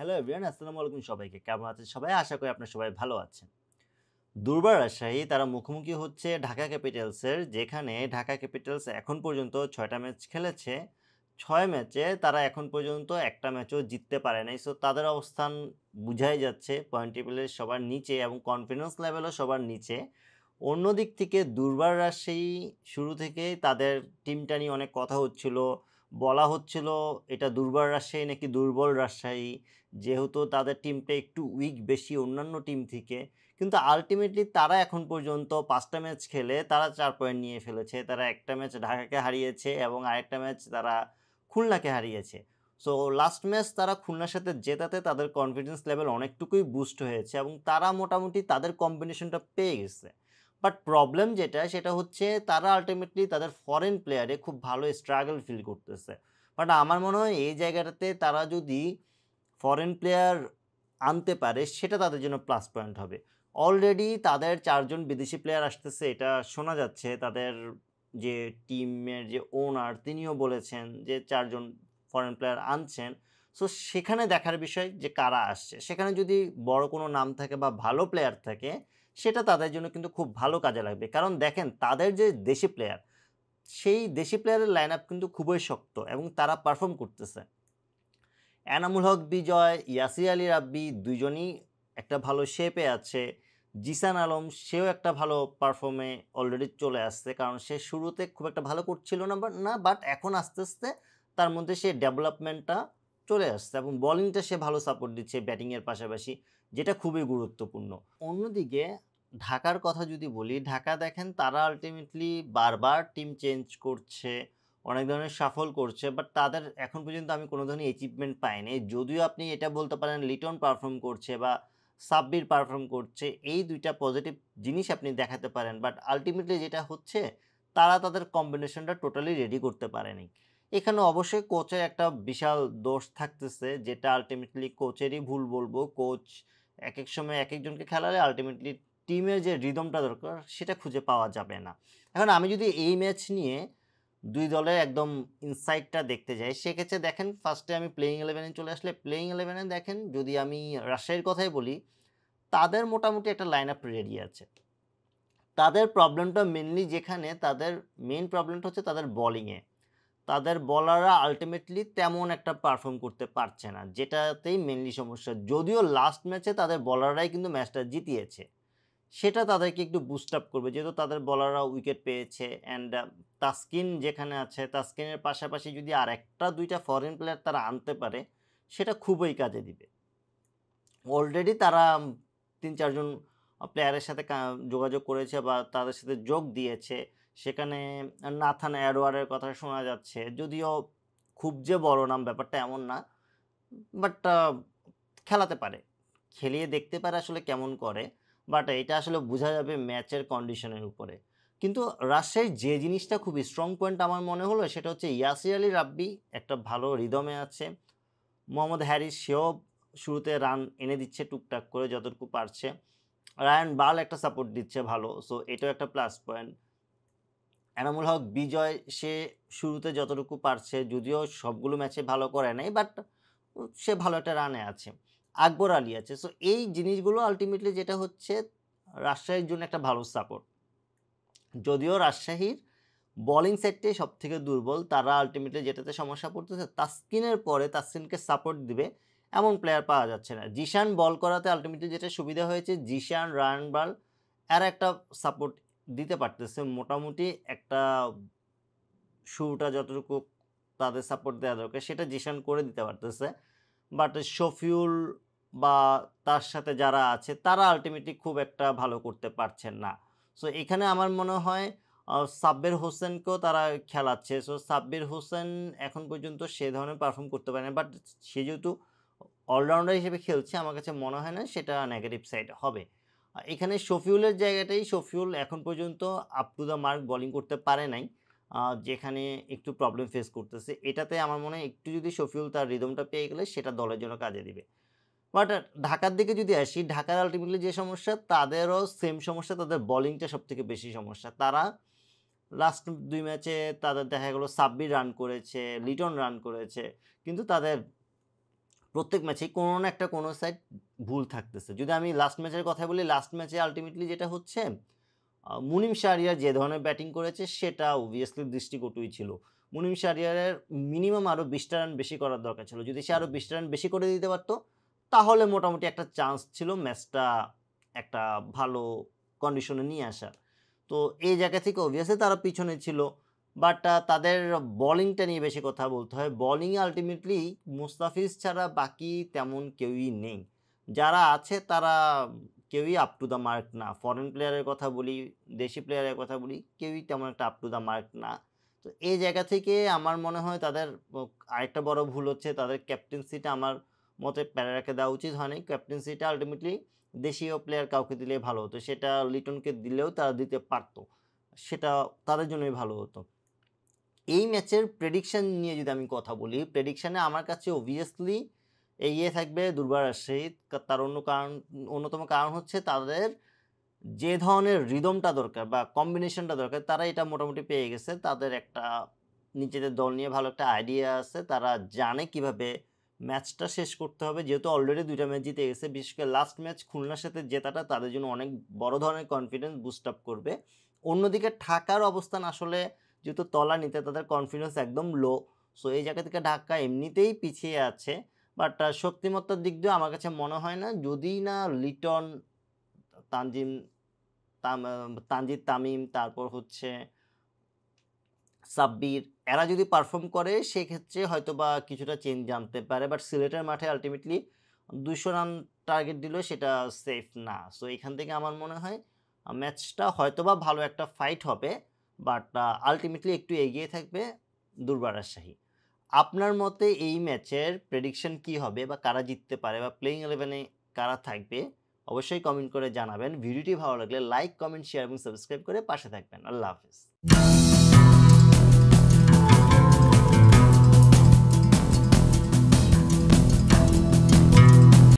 Hello everyone, আসসালামু আলাইকুম সবাইকে। কেমন আছেন সবাই? আশা করি আপনারা সবাই ভালো আছেন। দুর্বার রাজশাহী তারা মুখোমুখি হচ্ছে ঢাকা ক্যাপিটালসের, যেখানে ঢাকা ক্যাপিটালস এখন পর্যন্ত ৬টা ম্যাচ খেলেছে। ৬ ম্যাচে তারা এখন পর্যন্ত একটা ম্যাচও জিততে পারে নাই। সো তাদের অবস্থান বুঝাই যাচ্ছে পয়েন্ট টেবিলের সবার নিচে এবং কনফিডেন্স লেভেলও সবার নিচে। অন্যদিক থেকে দুর্বার রাজশাহী শুরু থেকেই তাদের টিমটা নিয়ে অনেক কথা হচ্ছিল। বলা হচ্ছিল এটা দুর্বার রাজশাহী নাকি দুর্বল রাজশাহী, যেহেতু তাদের টিমটা একটু উইক বেশি অন্যান্য টিম থেকে। কিন্তু আল্টিমেটলি তারা এখন পর্যন্ত ৫টা ম্যাচ খেলে তারা ৪ পয়েন্ট নিয়ে ফেলেছে। তারা একটা ম্যাচ ঢাকাকে হারিয়েছে এবং আরেকটা ম্যাচ তারা খুলনাকে হারিয়েছে। সো লাস্ট ম্যাচ তারা খুলনার সাথে জেতাতে তাদের কনফিডেন্স লেভেল অনেকটুকুই বুস্ট হয়েছে এবং তারা মোটামুটি তাদের কম্বিনেশনটা পেয়ে গেছে। বাট প্রবলেম যেটা সেটা হচ্ছে তারা আল্টিমেটলি তাদের ফরেন প্লেয়ারে খুব ভালো স্ট্রাগল ফিল করতেছে। বাট আমার মনে হয় এই জায়গাটাতে তারা যদি ফরেন প্লেয়ার আনতে পারে সেটা তাদের জন্য প্লাস পয়েন্ট হবে। অলরেডি তাদের ৪ জন বিদেশি প্লেয়ার আসতেছে এটা শোনা যাচ্ছে। তাদের যে টিমের যে ওনার তিনিও বলেছেন যে ৪ জন ফরেন প্লেয়ার আনছেন। সো সেখানে দেখার বিষয় যে কারা আসছে। সেখানে যদি বড় কোনো নাম থাকে বা ভালো প্লেয়ার থাকে সেটা তাদের জন্য কিন্তু খুব ভালো কাজে লাগবে। কারণ দেখেন তাদের যে দেশি প্লেয়ার, সেই দেশি প্লেয়ারের লাইন আপ কিন্তু খুবই শক্ত এবং তারা পারফর্ম করতেছে। এনামুল হক বিজয়, ইয়াসির আলী রাব্বি দুইজনই একটা ভালো শেপে আছে। জিসান আলম সেও একটা ভালো পারফর্মে অলরেডি চলে আসছে। কারণ সে শুরুতে খুব একটা ভালো করছিল বাট এখন আস্তে, আস্তে তার মধ্যে সে ডেভেলপমেন্টটা চলে আসছে এবং বোলিংটা সে ভালো সাপোর্ট দিচ্ছে ব্যাটিংয়ের পাশাপাশি, যেটা খুবই গুরুত্বপূর্ণ। অন্যদিকে ঢাকার কথা যদি বলি, ঢাকা দেখেন তারা আল্টিমেটলি বারবার টিম চেঞ্জ করছে। অনেক ধরনের সাফল করছে বাট তাদের এখন পর্যন্ত আমি কোনো ধরনের অ্যাচিভমেন্ট পাইনি। যদিও আপনি এটা বলতে পারেন লিটন পারফর্ম করছে বা সাব্বির পারফর্ম করছে। এই ২ টা পজিটিভ জিনিস আপনি দেখাতে পারেন। বাট আল্টিমেটলি যেটা হচ্ছে তারা তাদের কম্বিনেশনটা টোটালি রেডি করতে পারেনি। এখানে অবশ্যই কোচের একটা বিশাল দোষ থাকতেছে, যেটা আল্টিমেটলি কোচেরই ভুল বলব। কোচ একেক সময় একেকজনকে খেলালে আল্টিমেটলি টিমের যে রিদমটা দরকার সেটা খুঁজে পাওয়া যাবে না। এখন আমি যদি এই ম্যাচ নিয়ে ২ দলের একদম ইনসাইটটা দেখতে যাই, সেক্ষেত্রে দেখেন ফার্স্টে আমি প্লেইং 11 এ চলে আসলে প্লেইং 11 এ দেখেন যদি আমি রাজশাহীর কথাই বলি, তাদের মোটামুটি একটা লাইন আপ রেডি আছে। তাদের প্রবলেমটা মেইনলি যেখানে তাদের মেইন প্রবলেমটা হচ্ছে তাদের বোলিংয়ে। তাদের বোলাররা আল্টিমেটলি তেমন একটা পারফর্ম করতে পারছে না, যেটাতেই মেইনলি সমস্যা। যদিও লাস্ট ম্যাচে তাদের বোলাররাই কিন্তু ম্যাচটা জিতিয়েছে। সেটা তাদেরকে একটু বুস্ট আপ করবে। যেহেতু তাদের বোলাররা উইকেট পেয়েছে অ্যান্ড তাসকিন যেখানে আছে, তাসকিনের পাশাপাশি যদি আরেকটা ২ টা ফরেন প্লেয়ার তারা আনতে পারে, সেটা খুবই কাজে দিবে। অলরেডি তারা ৩-৪ জন প্লেয়ারের সাথে যোগাযোগ করেছে বা তাদের সাথে যোগ দিয়েছে। সেখানে নাথান এডওয়ার্ডের কথা শোনা যাচ্ছে। যদিও খুব যে বড় নাম ব্যাপারটা এমন না। বাট খেলাতে পারে। খেলিয়ে দেখতে পারে আসলে কেমন করে। বাট এটা আসলে বোঝা যাবে ম্যাচের কন্ডিশনের উপরে। কিন্তু রাজশাহীর যে জিনিসটা খুব স্ট্রং পয়েন্ট আমার মনে হলো সেটা হচ্ছে ইয়াসির আলী রাব্বি একটা ভালো রিদমে আছে। মোহাম্মদ হ্যারিস সেও শুরুতে রান এনে দিচ্ছে টুকটাক করে যতটুকু পারছে। রায়ান বার্ল একটা সাপোর্ট দিচ্ছে ভালো। সো এটাও একটা প্লাস পয়েন্ট। এনামুল হক বিজয় সে শুরুতে যতটুকু পারছে, যদিও সবগুলো ম্যাচে ভালো করে নাই বাট সে ভালো একটা রানে আছে। আকবর আলী আছে। সো এই জিনিসগুলো আল্টিমেটলি যেটা হচ্ছে রাজশাহীর জন্য একটা ভালো সাপোর্ট। যদিও রাজশাহীর বোলিং সেটটাই সবথেকে দুর্বল। তারা আল্টিমেটলি যেটাতে সমস্যা পড়তেছে তাসকিনের পরে তাসকিনকে সাপোর্ট দিবে এমন প্লেয়ার পাওয়া যাচ্ছে না। জিশান বল করাতে আল্টিমেটলি যেটা সুবিধা হয়েছে, জিশান, রায়ান বার্ল এরা একটা সাপোর্ট দিতে পারতেছে। মোটামুটি একটা শুরুটা যতটুকু তাদের সাপোর্ট দেওয়া দরকার সেটা জিশান করে দিতে পারতেছে। বাট শফিউল বা তার সাথে যারা আছে তারা আল্টিমেটলি খুব একটা ভালো করতে পারছেন না। সো এখানে আমার মনে হয় সাব্বির হোসেনকেও তারা খেলাচ্ছে। সো সাব্বির হোসেন এখন পর্যন্ত সে ধরনের পারফর্ম করতে পারে না। বাট সে যেহেতু অলরাউন্ডার হিসেবে খেলছে, আমার কাছে মনে হয় না সেটা নেগেটিভ সাইড হবে। এখানে শফিউলের জায়গাটাই শফিউল এখন পর্যন্ত up to the mark bowling করতে পারে নাই। যেখানে একটু প্রবলেম ফেস করতেছে। এটাতে আমার মনে হয় একটু যদি শফিউল তার রিদমটা পেয়ে গেলে সেটা দলের জন্য কাজে দিবে। বাট ঢাকার দিকে যদি আসি, ঢাকার আল্টিমেটলি যে সমস্যা তাদেরও সেম সমস্যা, তাদের বোলিংটা সবথেকে বেশি সমস্যা। তারা লাস্ট ২ ম্যাচে তাদের দেখা গেল সাব্বির রান করেছে, লিটন রান করেছে। কিন্তু তাদের প্রত্যেক ম্যাচেই কোনো না একটা কোনো সাইড ভুল থাকতেছে। যদি আমি লাস্ট ম্যাচের কথা বলি, লাস্ট ম্যাচে আল্টিমেটলি যেটা হচ্ছে মুনিম শাহরিয়ার যে ধরনের ব্যাটিং করেছে সেটা অবভিয়াসলি দৃষ্টিকটুই ছিল। মুনিম শাহরিয়ারের মিনিমাম আরও ২০টা রান বেশি করার দরকার ছিল। যদি সে আরও ২০টা রান বেশি করে দিতে পারত, তাহলে মোটামুটি একটা চান্স ছিল ম্যাচটা একটা ভালো কন্ডিশনে নিয়ে আসার। তো এই জায়গা থেকে অবভিয়াসলি তারা পিছনে ছিল। বাট তাদের বোলিংটা নিয়ে বেশি কথা বলতে হয়। বোলিংয়ে আল্টিমেটলি মুস্তাফিজ ছাড়া বাকি তেমন কেউই নেই। যারা আছে তারা কেউই আপ টু দ্য মার্ক না। ফরেন প্লেয়ারের কথা বলি, দেশি প্লেয়ারের কথা বলি, কেউই তেমন একটা আপ টু দ্য মার্ক না। তো এই জায়গা থেকে আমার মনে হয় তাদের আরেকটা বড় ভুল হচ্ছে তাদের ক্যাপ্টেন্সিটা আমার মতে পেরেরাকে দেওয়া উচিত হয়নি। ক্যাপ্টেন্সিটা আল্টিমেটলি দেশীয় প্লেয়ার কাউকে দিলে ভালো হতো। সেটা লিটনকে দিলেও তারা দিতে পারত। সেটা তাদের জন্যই ভালো হতো। এই ম্যাচের প্রেডিকশন নিয়ে যদি আমি কথা বলি, প্রেডিকশনে আমার কাছে অবভিয়াসলি এগিয়ে থাকবে দুর্বার রাজশাহী। তার অন্যতম কারণ হচ্ছে তাদের যে ধরনের রিদমটা দরকার বা কম্বিনেশনটা দরকার তারা এটা মোটামুটি পেয়ে গেছে। তাদের একটা নিজেদের দল নিয়ে ভালো একটা আইডিয়া আছে। তারা জানে কিভাবে ম্যাচটা শেষ করতে হবে। যেহেতু অলরেডি ২টা ম্যাচ জিতে গেছে, বিশেষ করে লাস্ট ম্যাচ খুলনার সাথে জেতাটা তাদের জন্য অনেক বড় ধরনের কনফিডেন্স বুস্ট আপ করবে। অন্যদিকে ঢাকার অবস্থান আসলে যেহেতু তলানিতে তাদের কনফিডেন্স একদম লো। সো এই জায়গা থেকে ঢাকা এমনিতেই পিছিয়ে আছে। বাট শক্তিমত্তার দিক দিয়েও আমার কাছে মনে হয় না, যদি না লিটন, তানজিম তানজিদ তামিম, তারপর হচ্ছে সাব্বির, এরা যদি পারফর্ম করে সেক্ষেত্রে হয়তোবা কিছুটা চেঞ্জ আনতে পারে। বাট সিলেটের মাঠে আল্টিমেটলি ২০০ রান টার্গেট দিলেও সেটা সেফ না। সো এখান থেকে আমার মনে হয় ম্যাচটা হয়তোবা ভালো একটা ফাইট হবে, বাট আল্টিমেটলি একটু এগিয়ে থাকবে দুর্বার রাজশাহী। আপনার মতে এই ম্যাচের প্রেডিকশন কি হবে বা কারা জিততে পারে বা প্লেইং 11-এ কারা থাকবে অবশ্যই কমেন্ট করে জানাবেন। ভিডিওটি ভালো লাগলে লাইক, কমেন্ট, শেয়ার এবং সাবস্ক্রাইব করে পাশে থাকবেন। আল্লাহ হাফেজ।